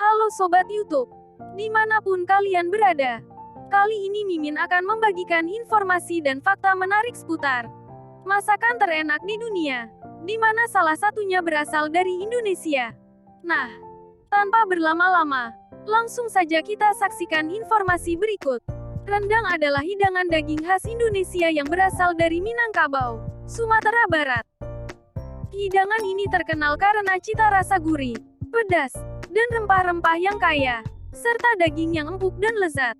Halo Sobat YouTube, dimanapun kalian berada. Kali ini Mimin akan membagikan informasi dan fakta menarik seputar masakan terenak di dunia, di mana salah satunya berasal dari Indonesia. Nah, tanpa berlama-lama, langsung saja kita saksikan informasi berikut. Rendang adalah hidangan daging khas Indonesia yang berasal dari Minangkabau, Sumatera Barat. Hidangan ini terkenal karena cita rasa gurih, pedas, dan rempah-rempah yang kaya, serta daging yang empuk dan lezat.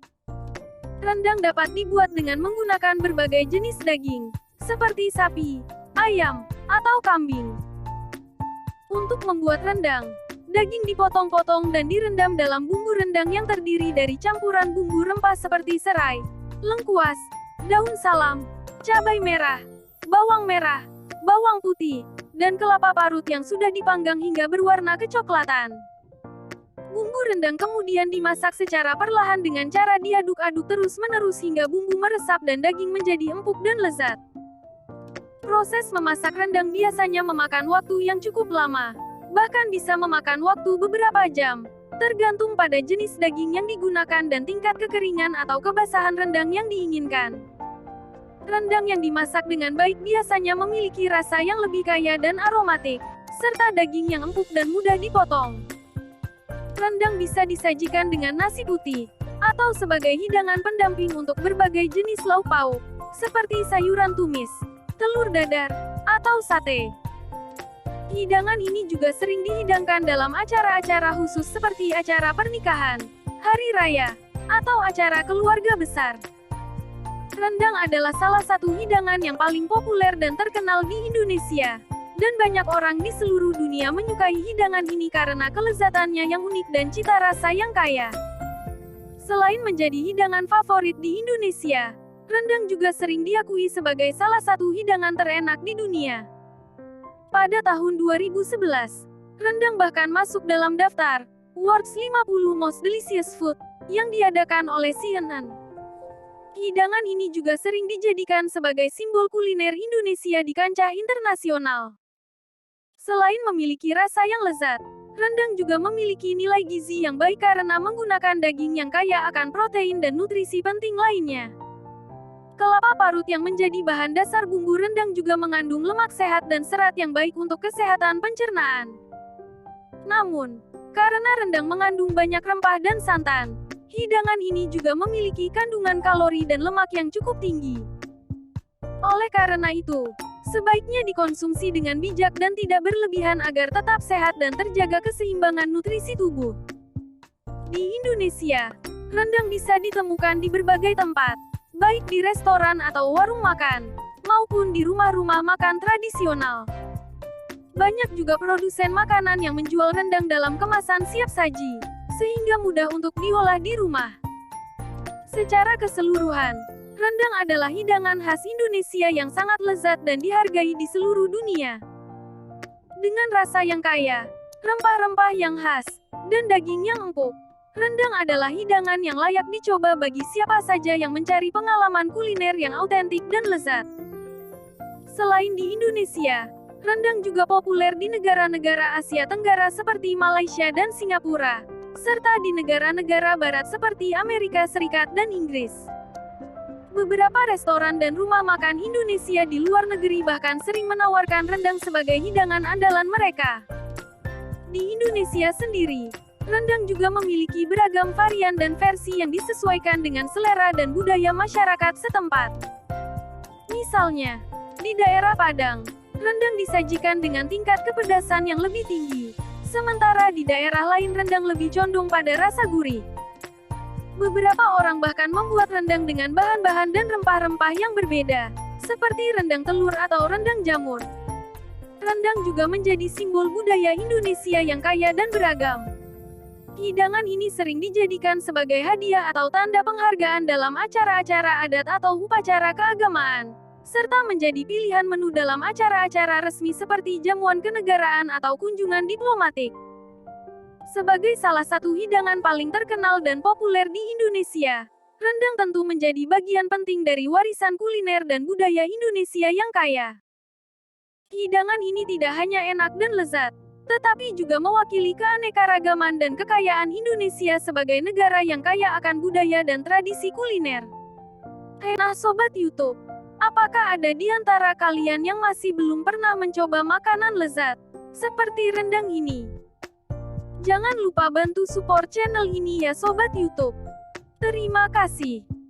Rendang dapat dibuat dengan menggunakan berbagai jenis daging, seperti sapi, ayam, atau kambing. Untuk membuat rendang, daging dipotong-potong dan direndam dalam bumbu rendang yang terdiri dari campuran bumbu rempah seperti serai, lengkuas, daun salam, cabai merah, bawang putih, dan kelapa parut yang sudah dipanggang hingga berwarna kecoklatan. Bumbu rendang kemudian dimasak secara perlahan dengan cara diaduk-aduk terus-menerus hingga bumbu meresap dan daging menjadi empuk dan lezat. Proses memasak rendang biasanya memakan waktu yang cukup lama, bahkan bisa memakan waktu beberapa jam, tergantung pada jenis daging yang digunakan dan tingkat kekeringan atau kebasahan rendang yang diinginkan. Rendang yang dimasak dengan baik biasanya memiliki rasa yang lebih kaya dan aromatik, serta daging yang empuk dan mudah dipotong. Rendang bisa disajikan dengan nasi putih, atau sebagai hidangan pendamping untuk berbagai jenis lauk pauk, seperti sayuran tumis, telur dadar, atau sate. Hidangan ini juga sering dihidangkan dalam acara-acara khusus seperti acara pernikahan, hari raya, atau acara keluarga besar. Rendang adalah salah satu hidangan yang paling populer dan terkenal di Indonesia. Dan banyak orang di seluruh dunia menyukai hidangan ini karena kelezatannya yang unik dan cita rasa yang kaya. Selain menjadi hidangan favorit di Indonesia, rendang juga sering diakui sebagai salah satu hidangan terenak di dunia. Pada tahun 2011, rendang bahkan masuk dalam daftar World's 50 Most Delicious Food yang diadakan oleh CNN. Hidangan ini juga sering dijadikan sebagai simbol kuliner Indonesia di kancah internasional. Selain memiliki rasa yang lezat, rendang juga memiliki nilai gizi yang baik karena menggunakan daging yang kaya akan protein dan nutrisi penting lainnya. Kelapa parut yang menjadi bahan dasar bumbu rendang juga mengandung lemak sehat dan serat yang baik untuk kesehatan pencernaan. Namun, karena rendang mengandung banyak rempah dan santan, hidangan ini juga memiliki kandungan kalori dan lemak yang cukup tinggi. Oleh karena itu, sebaiknya dikonsumsi dengan bijak dan tidak berlebihan agar tetap sehat dan terjaga keseimbangan nutrisi tubuh. Di Indonesia, rendang bisa ditemukan di berbagai tempat, baik di restoran atau warung makan, maupun di rumah-rumah makan tradisional. Banyak juga produsen makanan yang menjual rendang dalam kemasan siap saji, sehingga mudah untuk diolah di rumah. Secara keseluruhan, rendang adalah hidangan khas Indonesia yang sangat lezat dan dihargai di seluruh dunia. Dengan rasa yang kaya, rempah-rempah yang khas, dan daging yang empuk, rendang adalah hidangan yang layak dicoba bagi siapa saja yang mencari pengalaman kuliner yang autentik dan lezat. Selain di Indonesia, rendang juga populer di negara-negara Asia Tenggara seperti Malaysia dan Singapura, serta di negara-negara barat seperti Amerika Serikat dan Inggris. Beberapa restoran dan rumah makan Indonesia di luar negeri bahkan sering menawarkan rendang sebagai hidangan andalan mereka. Di Indonesia sendiri, rendang juga memiliki beragam varian dan versi yang disesuaikan dengan selera dan budaya masyarakat setempat. Misalnya, di daerah Padang, rendang disajikan dengan tingkat kepedasan yang lebih tinggi, sementara di daerah lain rendang lebih condong pada rasa gurih. Beberapa orang bahkan membuat rendang dengan bahan-bahan dan rempah-rempah yang berbeda, seperti rendang telur atau rendang jamur. Rendang juga menjadi simbol budaya Indonesia yang kaya dan beragam. Hidangan ini sering dijadikan sebagai hadiah atau tanda penghargaan dalam acara-acara adat atau upacara keagamaan, serta menjadi pilihan menu dalam acara-acara resmi seperti jamuan kenegaraan atau kunjungan diplomatik. Sebagai salah satu hidangan paling terkenal dan populer di Indonesia, rendang tentu menjadi bagian penting dari warisan kuliner dan budaya Indonesia yang kaya. Hidangan ini tidak hanya enak dan lezat, tetapi juga mewakili keanekaragaman dan kekayaan Indonesia sebagai negara yang kaya akan budaya dan tradisi kuliner. Nah Sobat YouTube, apakah ada di antara kalian yang masih belum pernah mencoba makanan lezat seperti rendang ini? Jangan lupa bantu support channel ini ya Sobat YouTube. Terima kasih.